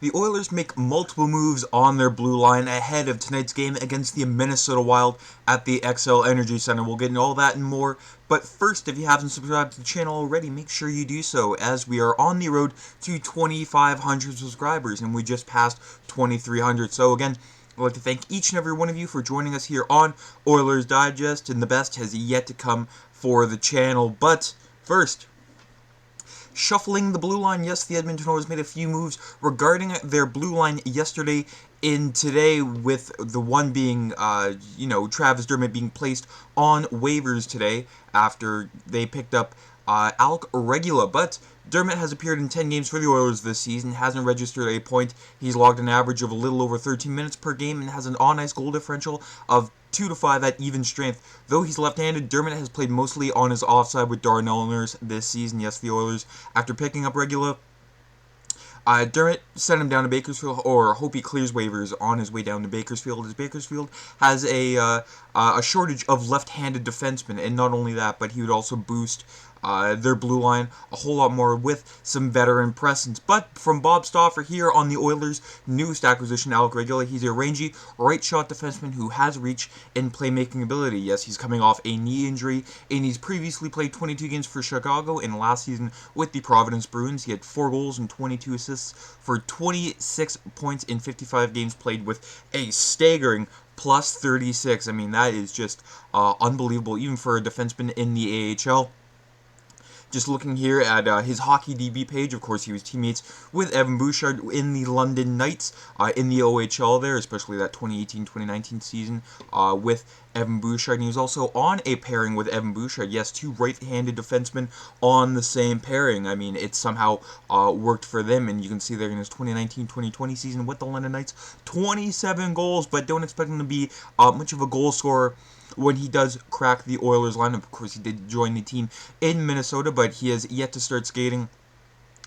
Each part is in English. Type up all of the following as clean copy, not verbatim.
The Oilers make multiple moves on their blue line ahead of tonight's game against the Minnesota Wild at the XL Energy Center. We'll get into all that and more. But first, if you haven't subscribed to the channel already, make sure you do so, as we are on the road to 2,500 subscribers, and we just passed 2,300. So again, I'd like to thank each and every one of you for joining us here on Oilers Digest, and the best has yet to come for the channel. But first, shuffling the blue line. Yes, the Edmonton Oilers made a few moves regarding their blue line yesterday and today, with the one being, Travis Dermott being placed on waivers today after they picked up Alec Regula. But Dermott has appeared in 10 games for the Oilers this season, hasn't registered a point. He's logged an average of a little over 13 minutes per game and has an on-ice goal differential of 2-5 at even strength. Though he's left-handed, Dermott has played mostly on his offside with Darnellers this season. Yes, the Oilers, after picking up Regula, Dermott sent him down to Bakersfield, or hope he clears waivers on his way down to Bakersfield, as Bakersfield has a shortage of left-handed defensemen, and not only that, but he would also boost their blue line a whole lot more with some veteran presence. But from Bob Stauffer here on the Oilers' newest acquisition, Alec Regula, he's a rangy right-shot defenseman who has reach and playmaking ability. Yes, he's coming off a knee injury, and he's previously played 22 games for Chicago, and last season with the Providence Bruins, he had 4 goals and 22 assists for 26 points in 55 games played, with a staggering plus 36. I mean, that is just unbelievable, even for a defenseman in the AHL. Just looking here at his Hockey DB page, of course, he was teammates with Evan Bouchard in the London Knights in the OHL there, especially that 2018-2019 season with Evan Bouchard. And he was also on a pairing with Evan Bouchard. Yes, 2 right-handed defensemen on the same pairing. I mean, it somehow worked for them, and you can see there in his 2019-2020 season with the London Knights, 27 goals, but don't expect him to be much of a goal scorer when he does crack the Oilers lineup. Of course, he did join the team in Minnesota, but he has yet to start skating.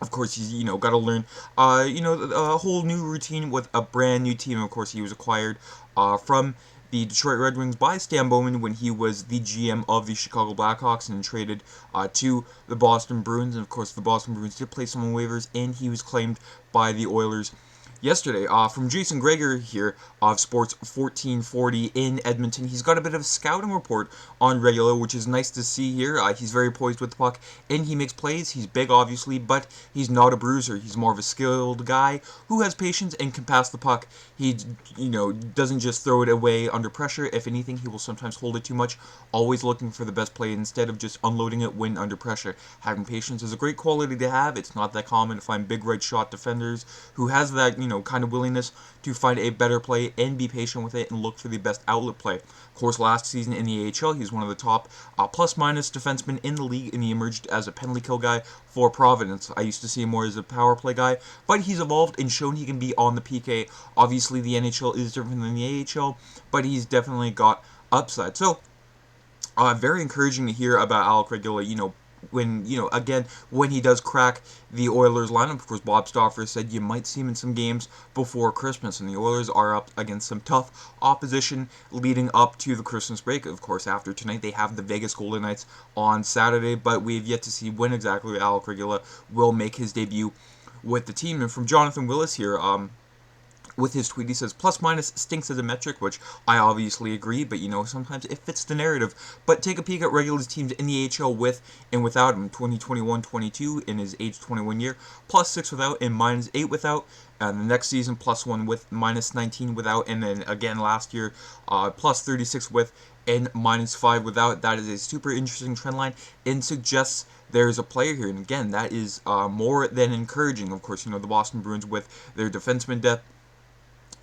Of course, he's, got to learn, a whole new routine with a brand new team. Of course, he was acquired from the Detroit Red Wings by Stan Bowman when he was the GM of the Chicago Blackhawks, and traded to the Boston Bruins. And of course, the Boston Bruins did place him on waivers, and he was claimed by the Oilers yesterday. From Jason Greger here of Sports 1440 in Edmonton. He's got a bit of a scouting report on Regula, which is nice to see here. He's very poised with the puck, and he makes plays. He's big, obviously, but he's not a bruiser. He's more of a skilled guy who has patience and can pass the puck. He, doesn't just throw it away under pressure. If anything, he will sometimes hold it too much, always looking for the best play instead of just unloading it when under pressure. Having patience is a great quality to have. It's not that common to find big right shot defenders who has that, kind of willingness to find a better play and be patient with it and look for the best outlet play. Of course, last season in the AHL, he was one of the top plus-minus defensemen in the league, and he emerged as a penalty kill guy for Providence. I used to see him more as a power play guy, but he's evolved and shown he can be on the PK. Obviously, the NHL is different than the AHL, but he's definitely got upside. So, very encouraging to hear about Alec Regula, when, again, when he does crack the Oilers lineup. Of course, Bob Stauffer said you might see him in some games before Christmas, and the Oilers are up against some tough opposition leading up to the Christmas break. Of course, after tonight, they have the Vegas Golden Knights on Saturday, but we have yet to see when exactly Alec Regula will make his debut with the team. And from Jonathan Willis here, with his tweet, he says, plus minus stinks as a metric, which I obviously agree, but sometimes it fits the narrative. But take a peek at Regula's teams in the AHL with and without him. 2021-22 in his age 21 year, plus 6 without and minus 8 without. And the next season, plus 1 with, minus 19 without, and then again last year, plus 36 with and minus 5 without. That is a super interesting trend line and suggests there's a player here. And again, that is more than encouraging. Of course, the Boston Bruins with their defenseman depth,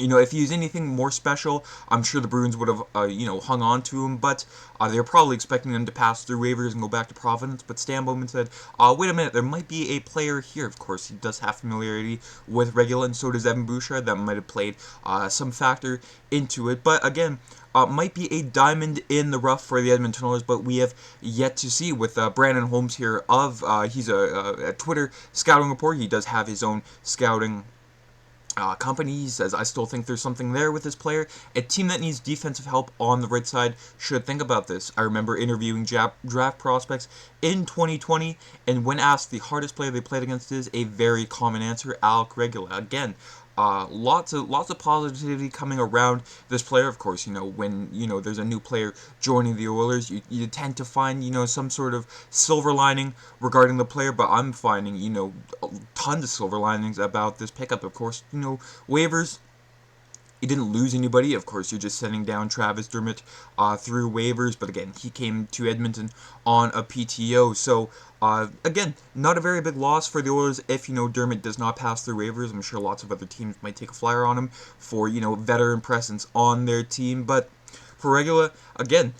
if he was anything more special, I'm sure the Bruins would have, hung on to him, but they're probably expecting him to pass through waivers and go back to Providence. But Stan Bowman said, wait a minute, there might be a player here. Of course, he does have familiarity with Regula, and so does Evan Bouchard. That might have played some factor into it. But again, might be a diamond in the rough for the Edmonton Oilers, but we have yet to see. With Brandon Holmes here he's a Twitter scouting report. He does have his own scouting Company says, I still think there's something there with this player. A team that needs defensive help on the right side should think about this. I remember interviewing draft prospects in 2020, and when asked the hardest player they played against is a very common answer, Regula. Again, lots of positivity coming around this player. Of course, when there's a new player joining the Oilers, you tend to find some sort of silver lining regarding the player. But I'm finding tons of silver linings about this pickup. Of course, waivers. You didn't lose anybody. Of course, you're just sending down Travis Dermott through waivers. But again, he came to Edmonton on a PTO. So, again, not a very big loss for the Oilers if, Dermott does not pass through waivers. I'm sure lots of other teams might take a flyer on him for, veteran presence on their team. But for Regula, again,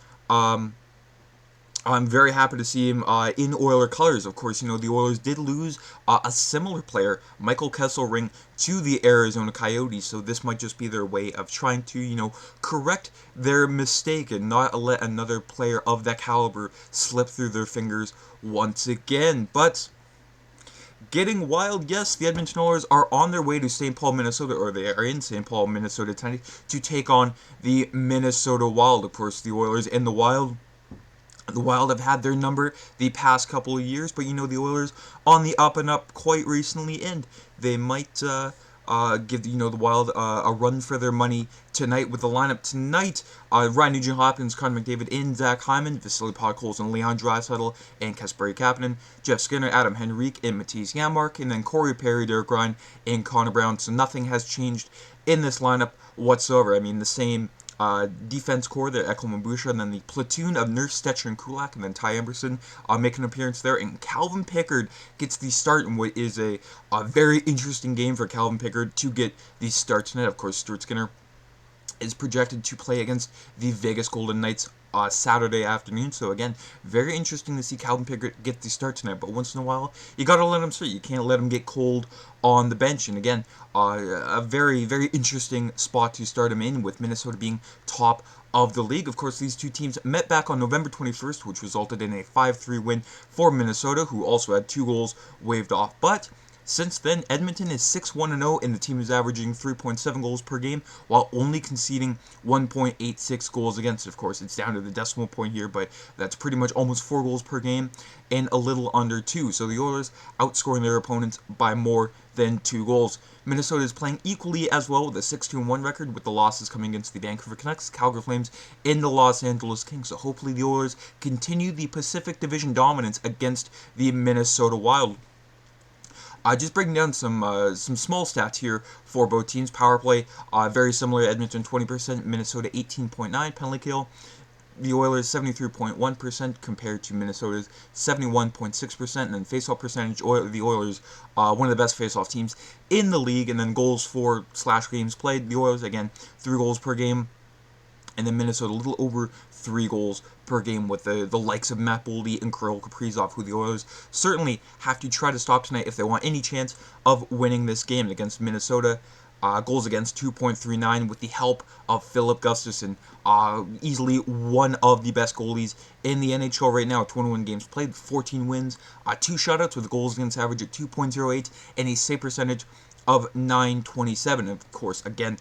I'm very happy to see him in Oiler colors. Of course, the Oilers did lose a similar player, Michael Kesselring, to the Arizona Coyotes, so this might just be their way of trying to, correct their mistake and not let another player of that caliber slip through their fingers once again. But getting wild, yes, the Edmonton Oilers are on their way to St. Paul, Minnesota, or they are in St. Paul, Minnesota tonight to take on the Minnesota Wild. Of course, the Oilers and the Wild have had their number the past couple of years, but the Oilers on the up and up quite recently, and they might give the Wild a run for their money tonight with the lineup tonight. Ryan Nugent-Hopkins, Connor McDavid, and Zach Hyman, Vasily Podkolzin, and Leon Draisaitl, and Kasperi Kapanen, Jeff Skinner, Adam Henrique, and Matisse Janmark, and then Corey Perry, Derek Ryan, and Connor Brown. So nothing has changed in this lineup whatsoever. I mean, the same defense core there, Ekholm and Bouchard, and then the platoon of Nurse, Stetcher, and Kulak, and then Ty Emberson make an appearance there, and Calvin Pickard gets the start in what is a very interesting game for Calvin Pickard to get the start tonight. Of course, Stuart Skinner is projected to play against the Vegas Golden Knights Saturday afternoon. So again, very interesting to see Calvin Pickard get the start tonight. But once in a while, you got to let him start. You can't let him get cold on the bench. And again, a very, very interesting spot to start him in, with Minnesota being top of the league. Of course, these two teams met back on November 21st, which resulted in a 5-3 win for Minnesota, who also had 2 goals waved off. But since then, Edmonton is 6-1-0, and the team is averaging 3.7 goals per game, while only conceding 1.86 goals against. Of course, it's down to the decimal point here, but that's pretty much almost 4 goals per game and a little under 2. So the Oilers outscoring their opponents by more than 2 goals. Minnesota is playing equally as well with a 6-2-1 record, with the losses coming against the Vancouver Canucks, Calgary Flames, and the Los Angeles Kings. So hopefully the Oilers continue the Pacific Division dominance against the Minnesota Wild. Just breaking down some small stats here for both teams. Power play, very similar. Edmonton 20%, Minnesota 18.9%. Penalty kill, the Oilers 73.1% compared to Minnesota's 71.6%. And then faceoff percentage, the Oilers one of the best faceoff teams in the league. And then goals for / games played, the Oilers again 3 goals per game. And then Minnesota a little over 3 goals per game, with the likes of Matt Boldy and Kirill Kaprizov, who the Oilers certainly have to try to stop tonight if they want any chance of winning this game. Against Minnesota, goals against 2.39 with the help of Philip Gustafsson, easily one of the best goalies in the NHL right now. 21 games played, 14 wins, 2 shutouts with goals against average at 2.08 and a save percentage of .927. Of course, again,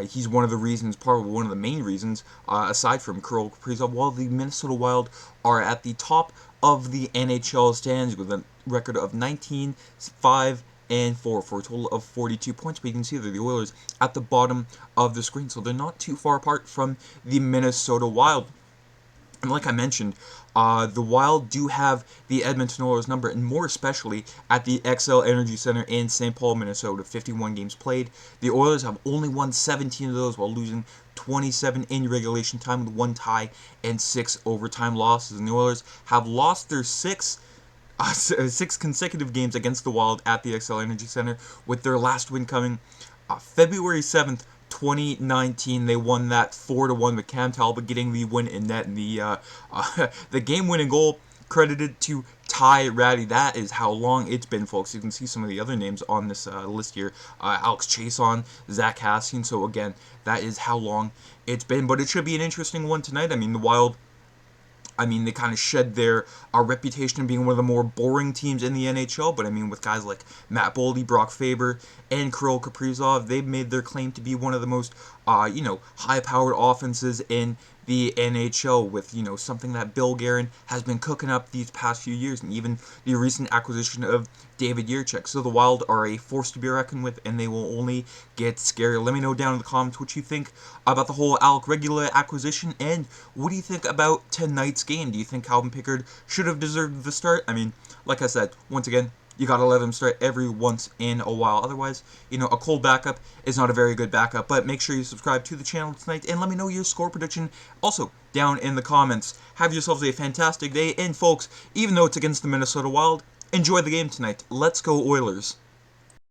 he's one of the reasons, probably one of the main reasons, aside from Kirill Kaprizov, while the Minnesota Wild are at the top of the NHL stands with a record of 19-5-4 for a total of 42 points. But you can see that the Oilers at the bottom of the screen, so they're not too far apart from the Minnesota Wild. And like I mentioned, the Wild do have the Edmonton Oilers number, and more especially at the XL Energy Center in St. Paul, Minnesota. 51 games played. The Oilers have only won 17 of those, while losing 27 in regulation time, with 1 tie and 6 overtime losses. And the Oilers have lost their 6 consecutive games against the Wild at the XL Energy Center, with their last win coming February 7th, 2019. They won that 4-1 with Cam Talbot getting the win in net, and the game-winning goal credited to Ty Ratty. That is how long it's been, folks. You can see some of the other names on this list here. Alex Chason, Zach Kassian. So again, that is how long it's been. But it should be an interesting one tonight. I mean, the Wild I mean, they kind of shed their reputation of being one of the more boring teams in the NHL, but I mean, with guys like Matt Boldy, Brock Faber, and Kirill Kaprizov, they've made their claim to be one of the most, high-powered offenses in the NHL with, something that Bill Guerin has been cooking up these past few years, and even the recent acquisition of David Jiricek. So the Wild are a force to be reckoned with, and they will only get scarier. Let me know down in the comments what you think about the whole Alec Regula acquisition, and what do you think about tonight's game? Do you think Calvin Pickard should have deserved the start? I mean, like I said, once again, you gotta let him start every once in a while. Otherwise, a cold backup is not a very good backup. But make sure you subscribe to the channel tonight and let me know your score prediction also down in the comments. Have yourselves a fantastic day. And folks, even though it's against the Minnesota Wild, enjoy the game tonight. Let's go Oilers.